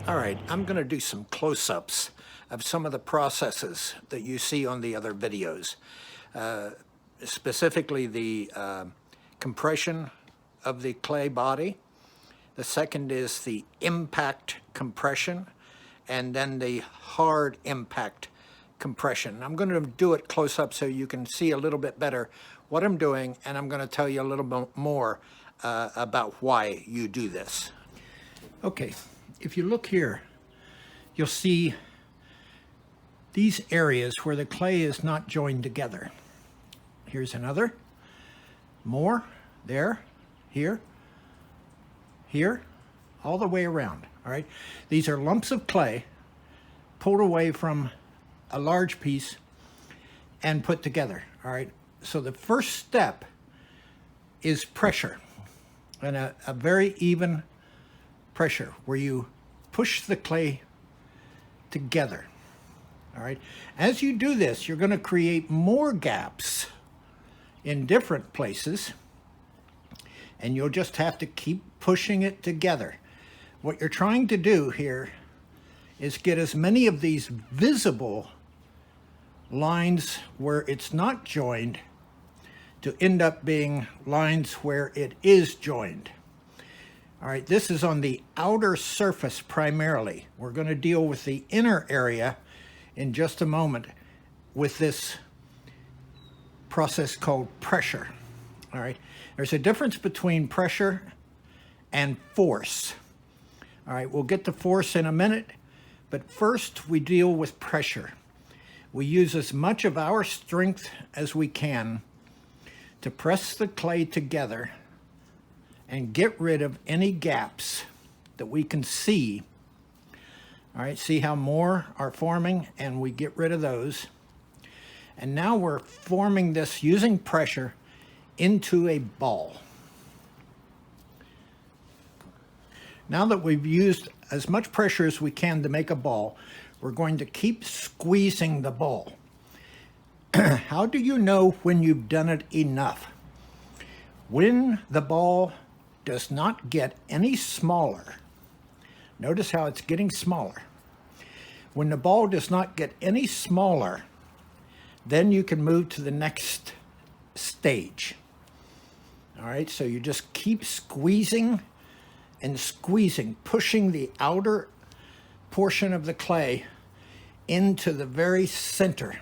All right, I'm going to do some close-ups of some of the processes that you see on the other videos, specifically the compression of the clay body. The second is the impact compression, and then the hard impact compression. I'm going to do it close up so you can see a little bit better what I'm doing, and I'm going to tell you a little bit more about why you do this. Okay, if you look here, you'll see these areas where the clay is not joined together. Here's another, more, there, here, here, all the way around, all right? These are lumps of clay pulled away from a large piece and put together, all right? So the first step is pressure, and a very even pressure where you push the clay together, all right? As you do this, you're going to create more gaps in different places, and you'll just have to keep pushing it together. What you're trying to do here is get as many of these visible lines where it's not joined to end up being lines where it is joined. All right, this is on the outer surface primarily. We're going to deal with the inner area in just a moment with this process called pressure. All right, there's a difference between pressure and force. All right, we'll get to force in a minute, but first we deal with pressure. We use as much of our strength as we can to press the clay together and get rid of any gaps that we can see. All right, see how more are forming, and we get rid of those. And now we're forming this using pressure into a ball. Now that we've used as much pressure as we can to make a ball, we're going to keep squeezing the ball. How do you know when you've done it enough? When the ball does not get any smaller, notice how it's getting smaller. When the ball does not get any smaller, then you can move to the next stage. All right, so you just keep squeezing and squeezing, pushing the outer portion of the clay into the very center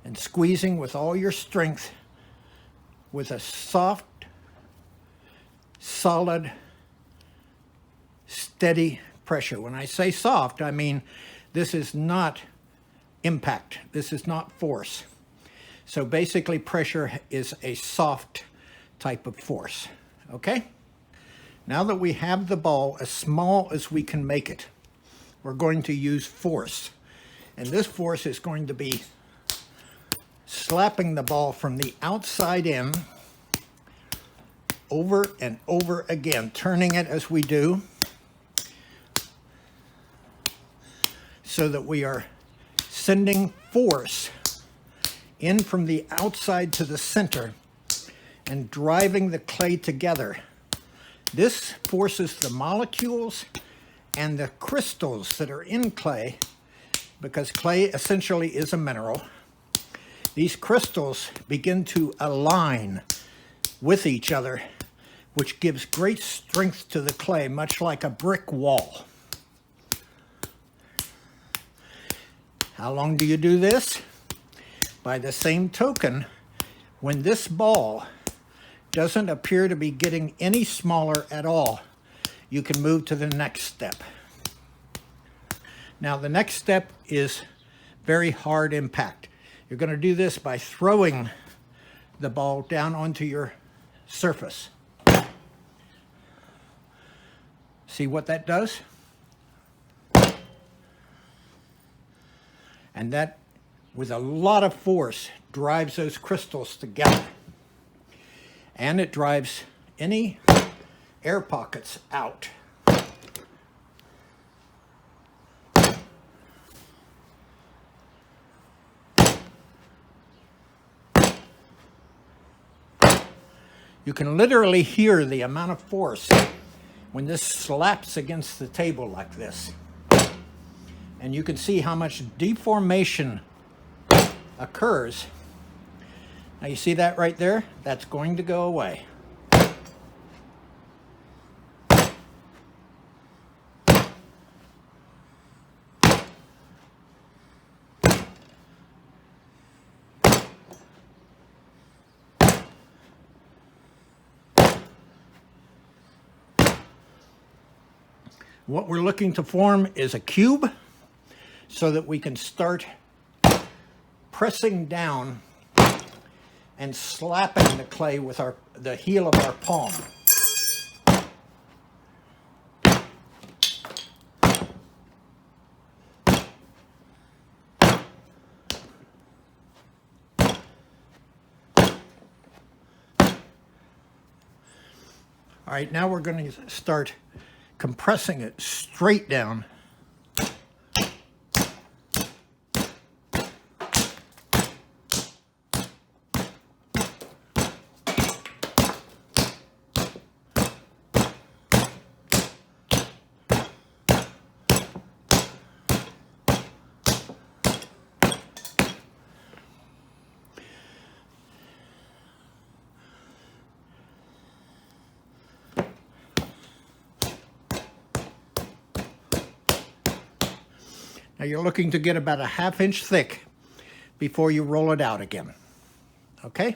and squeezing with all your strength with a soft, solid, steady pressure. When I say soft, I mean this is not impact. This is not force. So basically pressure is a soft type of force, okay? Now that we have the ball as small as we can make it, we're going to use force. And this force is going to be slapping the ball from the outside in over and over again, turning it as we do so that we are sending force in from the outside to the center and driving the clay together. This forces the molecules and the crystals that are in clay, because clay essentially is a mineral. These crystals begin to align with each other, which gives great strength to the clay, much like a brick wall. How long do you do this? By the same token, when this ball doesn't appear to be getting any smaller at all, you can move to the next step. Now the next step is very hard impact. You're going to do this by throwing the ball down onto your surface. See what that does? And that, with a lot of force, drives those crystals together. And it drives any air pockets out. You can literally hear the amount of force when this slaps against the table like this, and you can see how much deformation occurs. Now you see that right there? That's going to go away. What we're looking to form is a cube so that we can start pressing down and slapping the clay with the heel of our palm. All right, now we're going to start compressing it straight down. Now you're looking to get about a 1/2 inch thick before you roll it out again. Okay?